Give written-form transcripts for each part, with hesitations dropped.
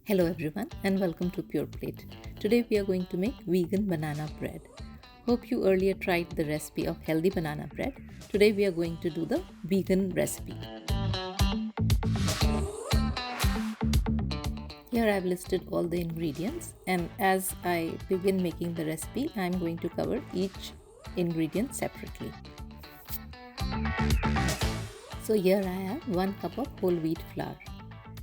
Hello everyone and welcome to Pure Plate. Today we are going to make vegan banana bread. Hope you earlier tried the recipe of healthy banana bread. Today we are going to do the vegan recipe. Here I have listed all the ingredients, and as I begin making the recipe, I am going to cover each ingredient separately. So here I have 1 cup of whole wheat flour,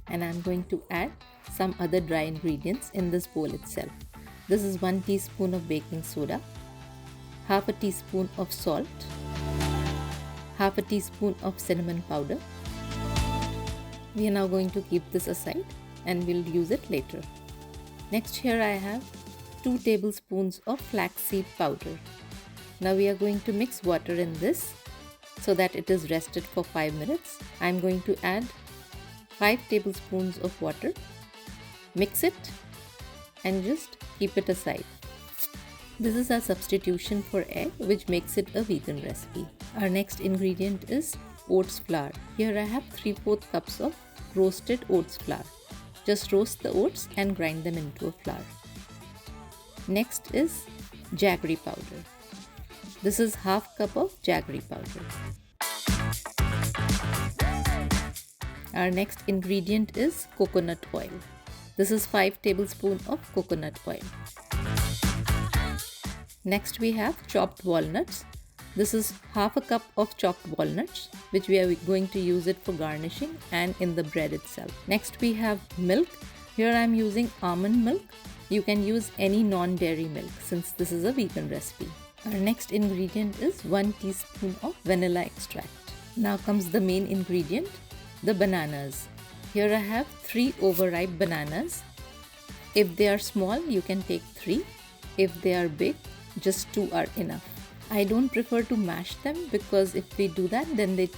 and I am going to add some other dry ingredients in this bowl itself. This is 1 teaspoon of baking soda, half a teaspoon of salt, half a teaspoon of cinnamon powder. We are now going to keep this aside and we'll use it later. Next, here I have 2 tablespoons of flaxseed powder. Now we are going to mix water in this so that it is rested for 5 minutes. I am going to add 5 tablespoons of water. Mix it and just keep it aside. This is a substitution for egg, which makes it a vegan recipe. Our next ingredient is oats flour. Here I have 3/4 cups of roasted oats flour. Just roast the oats and grind them into a flour. Next is jaggery powder. This is half cup of jaggery powder. Our next ingredient is coconut oil. This is 5 tablespoons of coconut oil. Next we have chopped walnuts. This is half a cup of chopped walnuts, which we are going to use it for garnishing and in the bread itself. Next we have milk. Here I am using almond milk. You can use any non-dairy milk since this is a vegan recipe. Our next ingredient is 1 teaspoon of vanilla extract. Now comes the main ingredient, the bananas. Here I have 3 overripe bananas. If they are small, you can take 3. If they are big, just 2 are enough. I don't prefer to mash them because if we do that, then they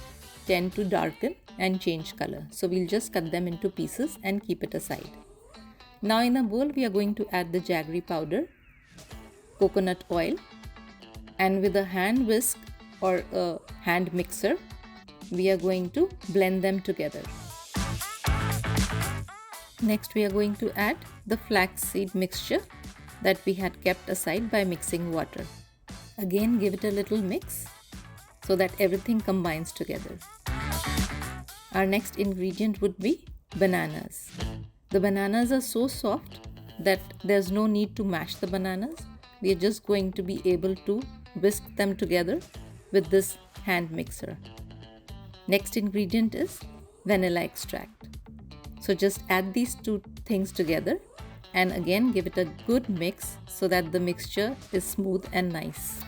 tend to darken and change color. So we'll just cut them into pieces and keep it aside. Now in a bowl, we are going to add the jaggery powder, coconut oil, and with a hand whisk or a hand mixer, we are going to blend them together. Next, we are going to add the flaxseed mixture that we had kept aside by mixing water. Again, give it a little mix so that everything combines together. Our next ingredient would be bananas. The bananas are so soft that there's no need to mash the bananas. We are just going to be able to whisk them together with this hand mixer. Next ingredient is vanilla extract. So just add these 2 things together and again give it a good mix so that the mixture is smooth and nice.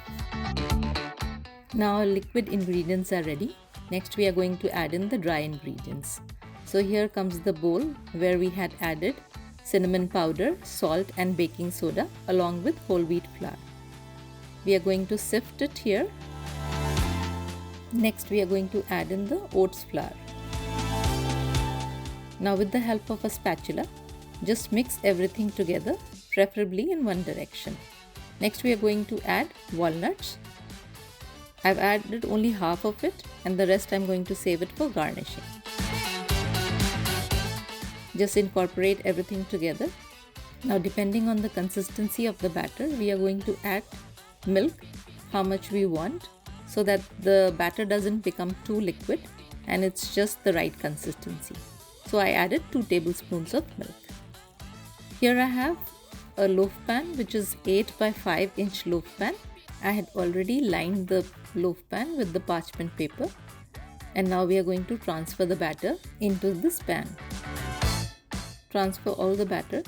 Now our liquid ingredients are ready. Next we are going to add in the dry ingredients. So here comes the bowl where we had added cinnamon powder, salt and baking soda along with whole wheat flour. We are going to sift it here. Next we are going to add in the oats flour. Now with the help of a spatula, just mix everything together, preferably in one direction. Next we are going to add walnuts. I've added only half of it and the rest I'm going to save it for garnishing. Just incorporate everything together. Now depending on the consistency of the batter, we are going to add milk, how much we want, so that the batter doesn't become too liquid and it's just the right consistency. So I added 2 tablespoons of milk. Here I have a loaf pan, which is 8 by 5 inch loaf pan. I had already lined the loaf pan with the parchment paper, and now we are going to transfer the batter into this pan. Transfer all the batter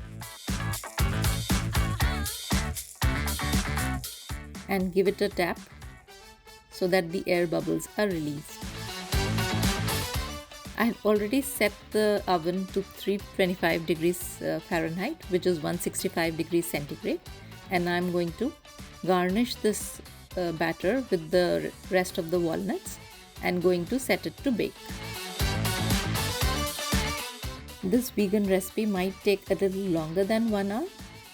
and give it a tap so that the air bubbles are released. I have already set the oven to 325 degrees Fahrenheit, which is 165 degrees centigrade, and I am going to garnish this batter with the rest of the walnuts and going to set it to bake. This vegan recipe might take a little longer than 1 hour,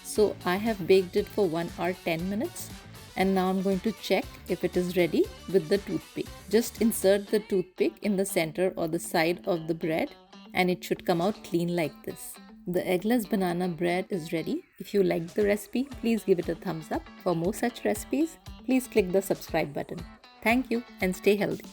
so I have baked it for 1 hour 10 minutes. And now I'm going to check if it is ready with the toothpick. Just insert the toothpick in the center or the side of the bread and it should come out clean like this. The eggless banana bread is ready. If you liked the recipe, please give it a thumbs up. For more such recipes, please click the subscribe button. Thank you and stay healthy.